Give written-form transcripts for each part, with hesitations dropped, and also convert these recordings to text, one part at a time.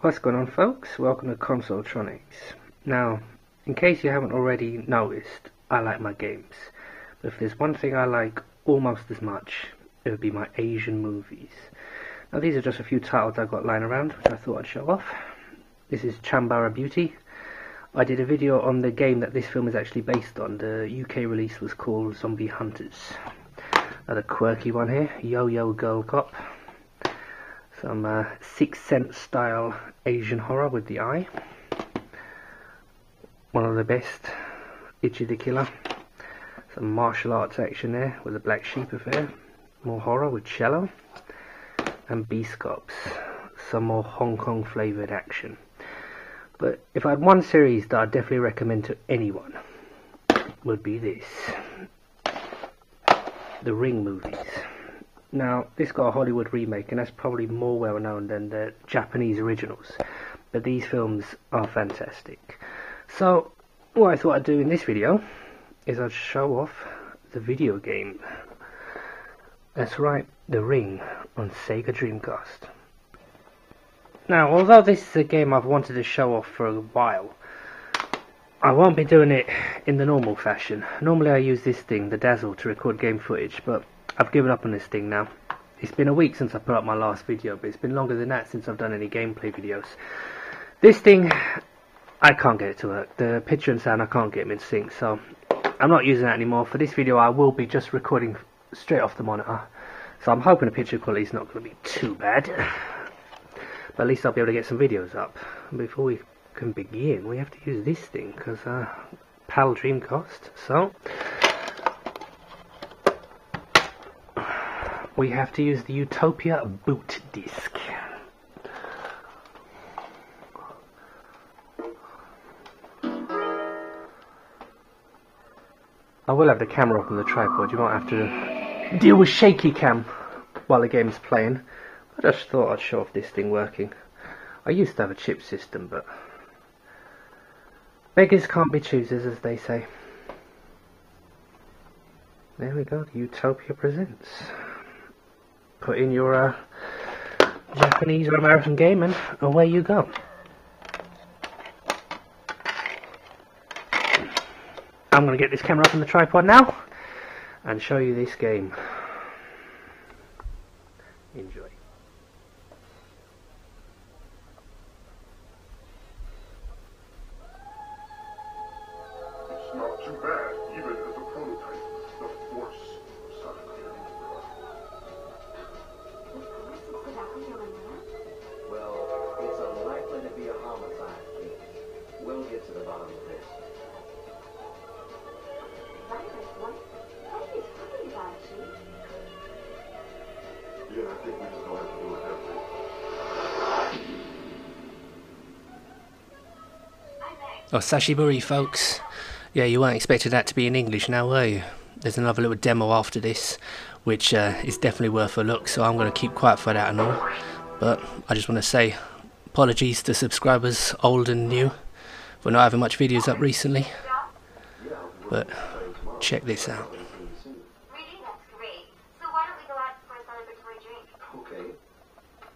What's going on, folks? Welcome to Consoletronics. Now, in case you haven't already noticed, I like my games. But if there's one thing I like almost as much, it would be my Asian movies. Now, these are just a few titles I got lying around, which I thought I'd show off. This is Chambara Beauty. I did a video on the game that this film is actually based on. The UK release was called Zombie Hunters. Another quirky one here, Yo-Yo Girl Cop. Some Sixth Sense style Asian horror with the eye. One of the best, Itchy the Killer. Some martial arts action there with the Black Sheep affair. More horror with Cello. And Beast Cops. Some more Hong Kong flavoured action. But if I had one series that I'd definitely recommend to anyone, would be this. The Ring movies. Now, this got a Hollywood remake, and that's probably more well known than the Japanese originals. But these films are fantastic. So, what I thought I'd do in this video is I'd show off the video game. That's right, The Ring on Sega Dreamcast. Now, although this is a game I've wanted to show off for a while, I won't be doing it in the normal fashion. Normally I use this thing, the Dazzle, to record game footage, but I've given up on this thing now. It's been a week since I put up my last video, but it's been longer than that since I've done any gameplay videos. This thing, I can't get it to work. The picture and sound, I can't get them in sync, so I'm not using that anymore. For this video I will be just recording straight off the monitor, so I'm hoping the picture quality is not going to be too bad. But at least I'll be able to get some videos up. Before we can begin, we have to use this thing, because PAL Dreamcast, so we have to use the Utopia boot disc. I will have the camera up on the tripod. You won't have to deal with shaky cam while the game's playing. I just thought I'd show off this thing working. I used to have a chip system, but beggars can't be choosers, as they say. There we go, the Utopia presents. Put in your Japanese or American game and away you go. I'm going to get this camera up on the tripod now and show you this game. Enjoy. It's not too bad, even as a prototype. The force started clearing. Well, it's unlikely to be a homicide case. We'll get to the bottom of this. Yeah, I think we just don't have to do it that way. Oh, Sashiburi, folks. Yeah, you weren't expecting that to be in English now, were you? There's another little demo after this, which is definitely worth a look, so I'm going to keep quiet for that and all. But I just want to say apologies to subscribers, old and new, for not having much videos up recently. But check this out. Really? That's great. So why don't we go out for a celebratory drink? Okay.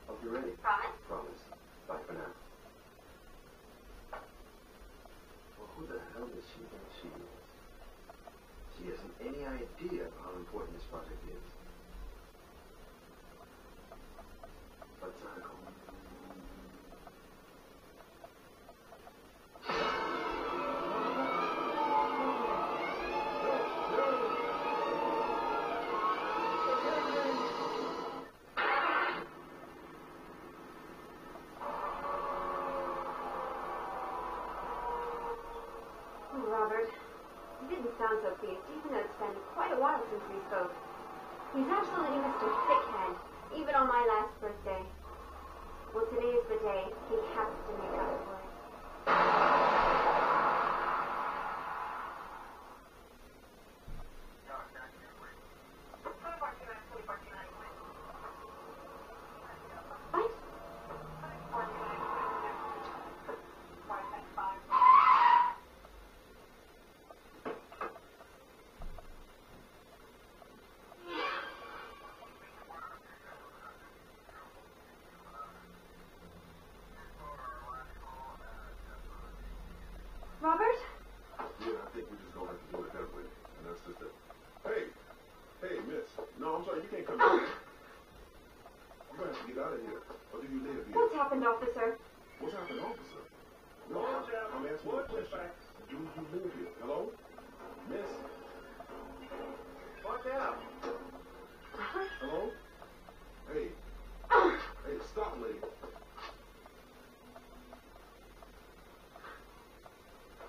Hope you're ready. Promise? Promise. Bye for now. Well, who the hell does she think she is? She hasn't any idea of how important this project is. But Robert, you didn't sound so pleased, even though it's been quite a while since we spoke. He's absolutely Mr. Thickhead, even on my last birthday. Well, today is the day he has to make up for it. happened, officer? What happened, officer? No, I'm asking you a question. Do you live here? Hello? Miss? Fuck out. Hello? Hey. Hey, stop, lady.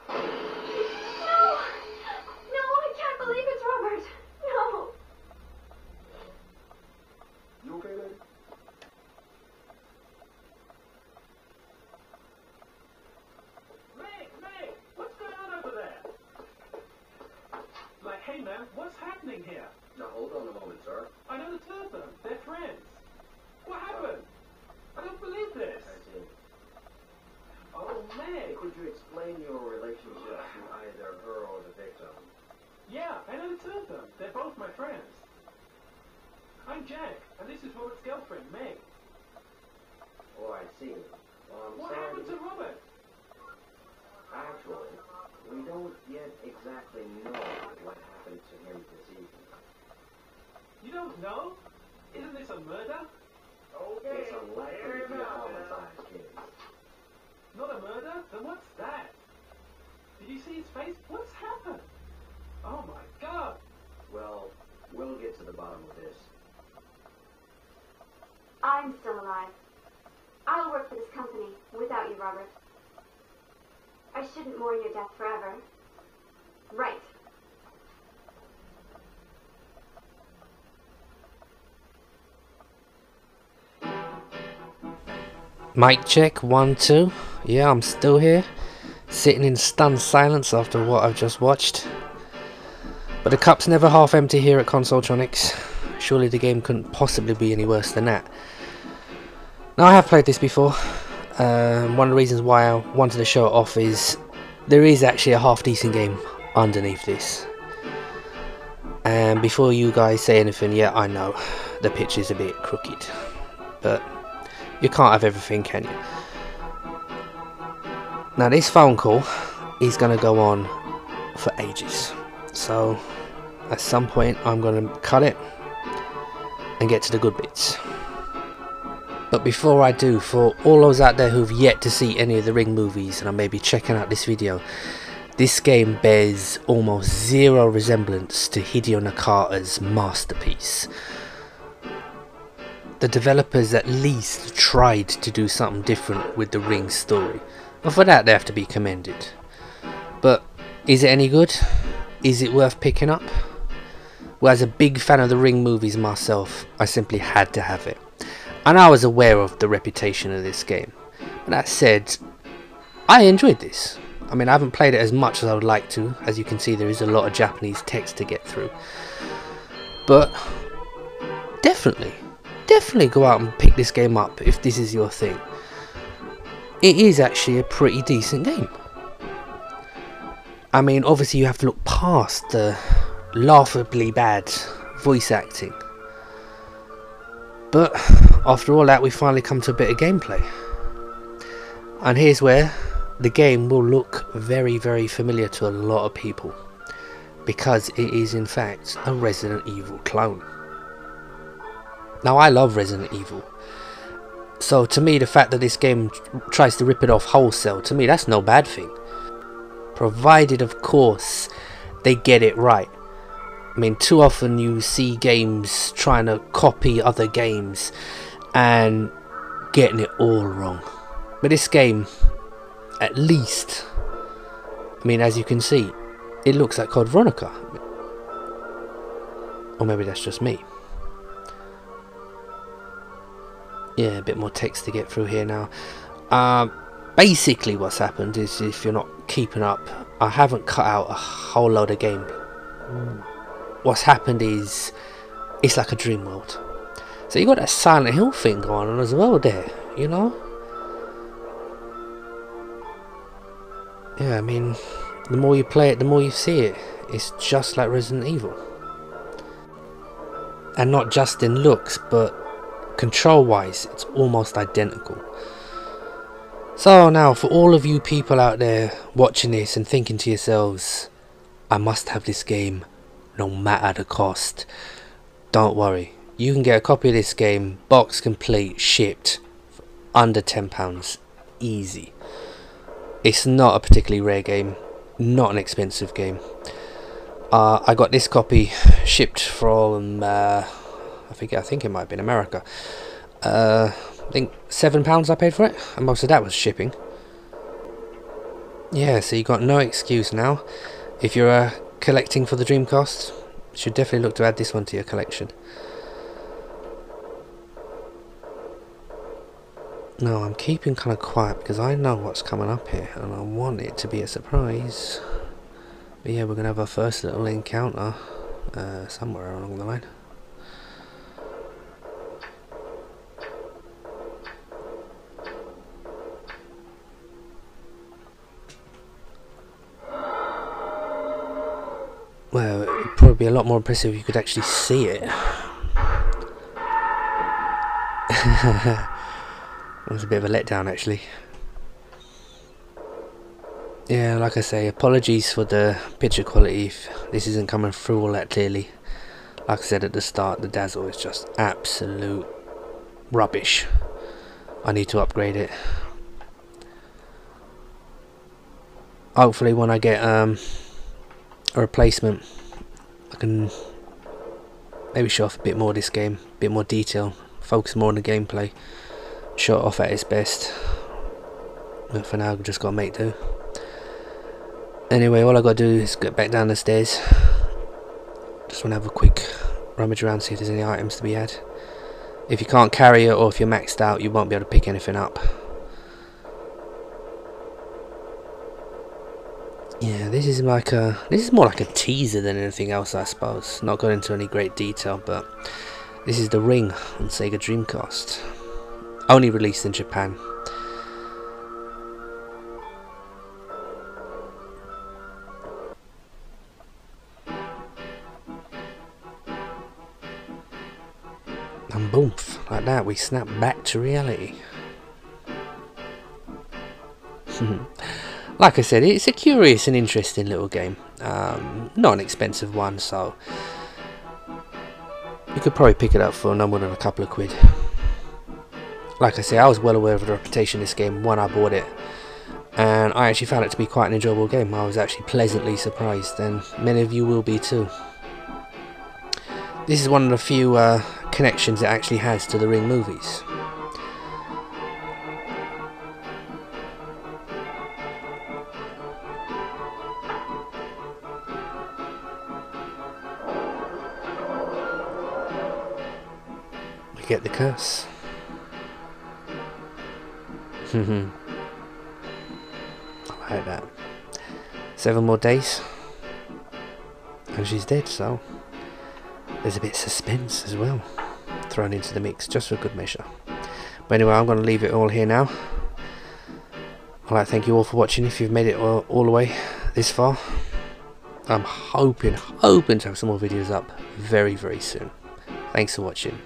No! No, I can't believe it, Robert. No. You okay, lady? Meg, what's going on over there? Like, hey man, what's happening here? Now, hold on a moment, sir. I know the two of them. They're friends. What happened? I don't believe this. I see. Oh, Meg. Could you explain your relationship to either her or the victim? Yeah, I know the two of them. They're both my friends. I'm Jack, and this is Robert's girlfriend, Meg. Oh, I see. Well, I'm What sorry. happened to Robert? Actually, we don't yet exactly know what happened to him this evening. You don't know? Isn't this a murder? It's unlikely to be a homicide case. Not a murder? Then what's that? Did you see his face? What's happened? Oh my god! Well, we'll get to the bottom of this. I'm still alive. I'll work for this company without you, Robert. I shouldn't mourn your death forever. Right. Mic check, 1, 2. Yeah, I'm still here, sitting in stunned silence after what I've just watched. But the cup's never half empty here at Consoletronics. Surely the game couldn't possibly be any worse than that. Now, I have played this before. One of the reasons why I wanted to show it off is there is actually a half decent game underneath this. And before you guys say anything, yeah, I know the pitch is a bit crooked, but you can't have everything, can you? Now, this phone call is going to go on for ages, so at some point I'm going to cut it and get to the good bits. But before I do, for all those out there who've yet to see any of the Ring movies and are maybe checking out this video, this game bears almost zero resemblance to Hideo Nakata's masterpiece. The developers at least tried to do something different with the Ring story, and for that they have to be commended. But is it any good? Is it worth picking up? Well, as a big fan of the Ring movies myself, I simply had to have it. And I was aware of the reputation of this game. But that said, I enjoyed this. I mean, I haven't played it as much as I would like to. As you can see, there is a lot of Japanese text to get through. But definitely go out and pick this game up if this is your thing. It is actually a pretty decent game. I mean, obviously you have to look past the laughably bad voice acting. But after all that, we finally come to a bit of gameplay. And here's where the game will look very, very familiar to a lot of people, because it is in fact a Resident Evil clone. Now, I love Resident Evil, so to me the fact that this game tries to rip it off wholesale, to me that's no bad thing, provided of course they get it right. I mean, too often you see games trying to copy other games and getting it all wrong. But this game, at least, I mean, as you can see, it looks like Code Veronica. Or maybe that's just me. Yeah, a bit more text to get through here now. Basically what's happened is, if you're not keeping up, I haven't cut out a whole load of game. What's happened is, it's like a dream world. So you got that Silent Hill thing going on as well there, you know? Yeah, I mean, the more you play it, the more you see it. It's just like Resident Evil. And not just in looks, but control-wise, it's almost identical. So now, for all of you people out there watching this and thinking to yourselves, I must have this game no matter the cost, don't worry, you can get a copy of this game box complete, shipped, for under £10, easy. It's not a particularly rare game, not an expensive game. I got this copy shipped from I think it might have been America. I think £7 I paid for it, and most of that was shipping. Yeah, so you got no excuse now. If you're collecting for the Dreamcast, you should definitely look to add this one to your collection. No, I'm keeping kind of quiet because I know what's coming up here and I want it to be a surprise. But yeah, we're going to have our first little encounter somewhere along the line. Well, it would probably be a lot more impressive if you could actually see it. It was a bit of a letdown actually. Yeah, like I say, apologies for the picture quality if this isn't coming through all that clearly. Like I said at the start, the dazzle is just absolute rubbish. I need to upgrade it. Hopefully when I get a replacement, I can maybe show off a bit more of this game, a bit more detail, focus more on the gameplay, show it off at its best. But for now, I've just got to make do. Anyway, all I got to do is get back down the stairs. Just want to have a quick rummage around, see if there's any items to be had. If you can't carry it, or if you're maxed out, you won't be able to pick anything up. Yeah, this is more like a teaser than anything else, I suppose. Not going into any great detail, but this is the Ring on Sega Dreamcast. Only released in Japan. And boom, like that, we snap back to reality. Like I said, it's a curious and interesting little game. Not an expensive one, so you could probably pick it up for no more than a couple of quid. Like I say, I was well aware of the reputation of this game when I bought it, and I actually found it to be quite an enjoyable game. I was actually pleasantly surprised, and many of you will be too. This is one of the few connections it actually has to the Ring movies. We get the curse. I like that. 7 more days and she's dead, so there's a bit of suspense as well thrown into the mix, just for good measure. But anyway, I'm going to leave it all here now. I'd like to thank you all for watching. If you've made it all the way this far, I'm hoping to have some more videos up very, very soon. Thanks for watching.